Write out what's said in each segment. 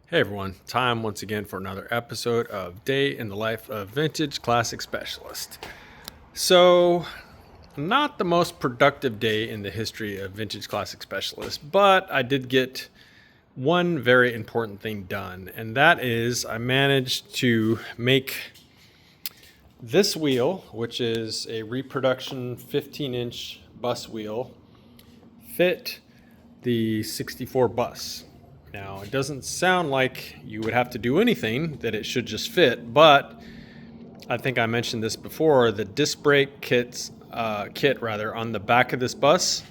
Hey everyone, time once again for another episode of Day in the Life of Vintage Classic Specialist. So, not the most productive day in the history of Vintage Classic Specialist, but I did get one very important thing done, and that is I managed to make this wheel, which is a reproduction 15-inch bus wheel, fit the 64 bus. Now, it doesn't sound like you would have to do anything, that it should just fit, but I think I mentioned this before, the disc brake kit on the back of this bus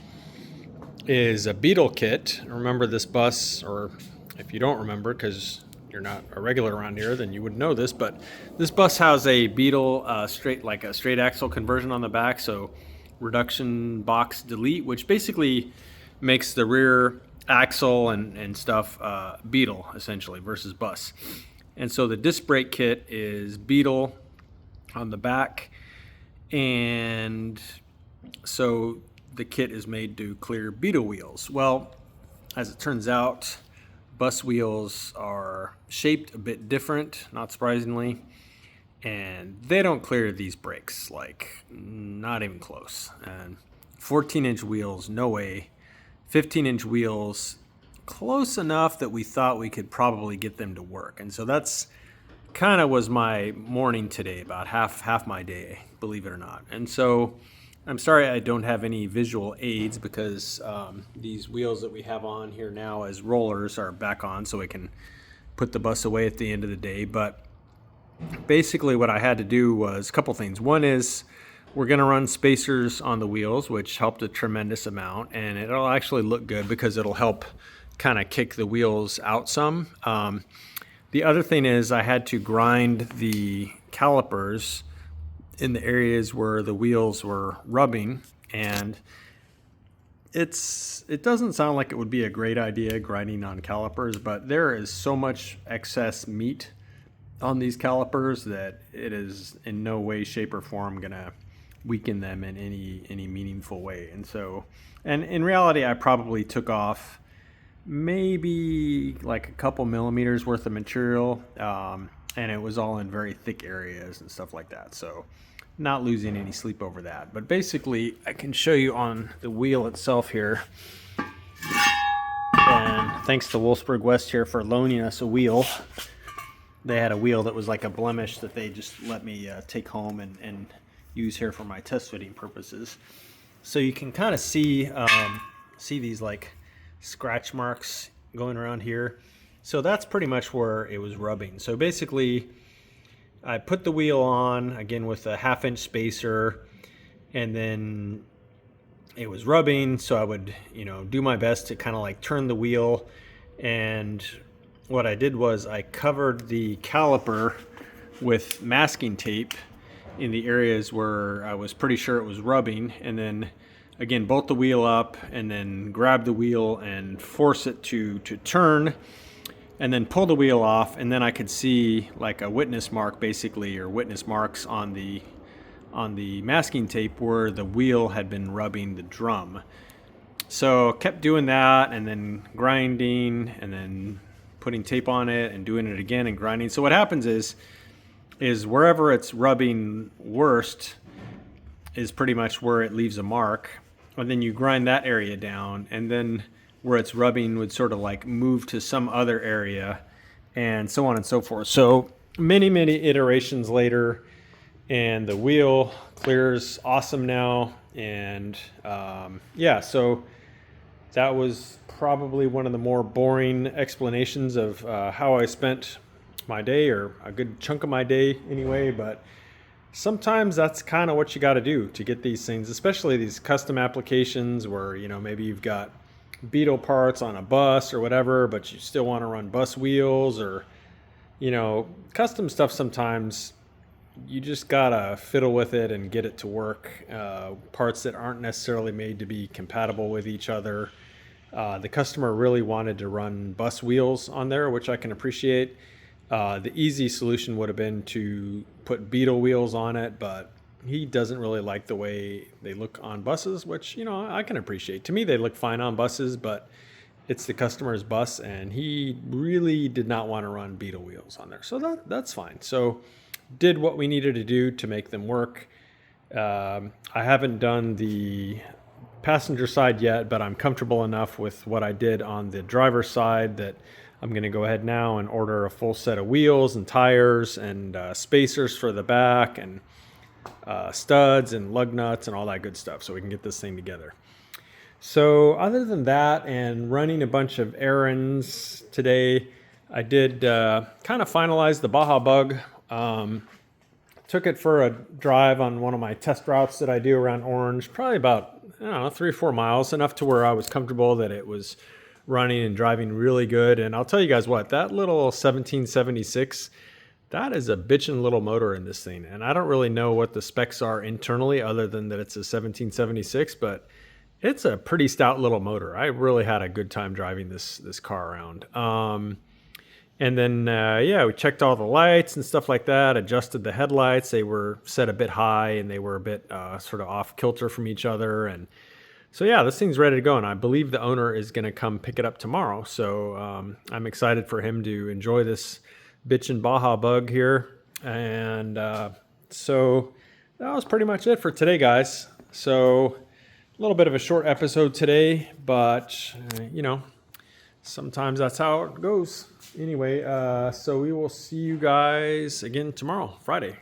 is a Beetle kit. Remember this bus, or if you don't remember because you're not a regular around here, then you would know this, but this bus has a Beetle straight axle conversion on the back, so reduction box delete, which basically makes the rear axle and stuff Beetle essentially versus bus. And so the disc brake kit is Beetle on the back, and so the kit is made to clear Beetle wheels. Well, as it turns out, bus wheels are shaped a bit different, not surprisingly, and they don't clear these brakes, like not even close. And 14-inch wheels, no way. 15-inch wheels, close enough that we thought we could probably get them to work. And so that's kind of was my morning today, about half my day, believe it or not. And so I'm sorry I don't have any visual aids because these wheels that we have on here now as rollers are back on, so we can put the bus away at the end of the day. But basically what I had to do was a couple things. One is we're going to run spacers on the wheels, which helped a tremendous amount, and it'll actually look good because it'll help kind of kick the wheels out some. The other thing is I had to grind the calipers in the areas where the wheels were rubbing, and it doesn't sound like it would be a great idea grinding on calipers, but there is so much excess meat on these calipers that it is in no way, shape, or form gonna weaken them in any meaningful way. And so, and in reality, I probably took off maybe like a couple millimeters worth of material, and it was all in very thick areas and stuff like that. So not losing any sleep over that. But basically, I can show you on the wheel itself here. And thanks to Wolfsburg West here for loaning us a wheel. They had a wheel that was like a blemish that they just let me take home and use here for my test fitting purposes. So you can kind of see these like scratch marks going around here. So that's pretty much where it was rubbing. So basically, I put the wheel on again with a 1/2-inch spacer, and then it was rubbing. So I would, do my best to kind of like turn the wheel. And what I did was I covered the caliper with masking tape in the areas where I was pretty sure it was rubbing, and then again bolt the wheel up and then grab the wheel and force it to turn, and then pull the wheel off, and then I could see like a witness mark basically, or witness marks on the masking tape where the wheel had been rubbing the drum. So kept doing that and then grinding and then putting tape on it and doing it again and grinding. So what happens is wherever it's rubbing worst is pretty much where it leaves a mark, and then you grind that area down, and then where it's rubbing would sort of like move to some other area, and so on and so forth. So many iterations later, and the wheel clears awesome now. And so that was probably one of the more boring explanations of how I spent my day, or a good chunk of my day anyway. But sometimes that's kind of what you got to do to get these things, especially these custom applications where maybe you've got Beetle parts on a bus or whatever, but you still want to run bus wheels, or custom stuff. Sometimes you just gotta fiddle with it and get it to work. Parts that aren't necessarily made to be compatible with each other. The customer really wanted to run bus wheels on there, which I can appreciate. The easy solution would have been to put Beetle wheels on it, but he doesn't really like the way they look on buses, which, I can appreciate. To me, they look fine on buses, but it's the customer's bus, and he really did not want to run Beetle wheels on there. So that's fine. So did what we needed to do to make them work. I haven't done the passenger side yet, but I'm comfortable enough with what I did on the driver's side that I'm going to go ahead now and order a full set of wheels and tires and spacers for the back and studs and lug nuts and all that good stuff so we can get this thing together. So other than that and running a bunch of errands today, I did kind of finalize the Baja Bug. Took it for a drive on one of my test routes that I do around Orange, probably about, 3 or 4 miles, enough to where I was comfortable that it was running and driving really good. And I'll tell you guys what, that little 1776, that is a bitchin' little motor in this thing. And I don't really know what the specs are internally other than that it's a 1776, but it's a pretty stout little motor. I really had a good time driving this car around. And then, we checked all the lights and stuff like that, adjusted the headlights. They were set a bit high and they were a bit sort of off kilter from each other. And so, this thing's ready to go. And I believe the owner is going to come pick it up tomorrow. So I'm excited for him to enjoy this bitchin' Baja Bug here. And so that was pretty much it for today, guys. So a little bit of a short episode today, but, sometimes that's how it goes. Anyway, so we will see you guys again tomorrow, Friday.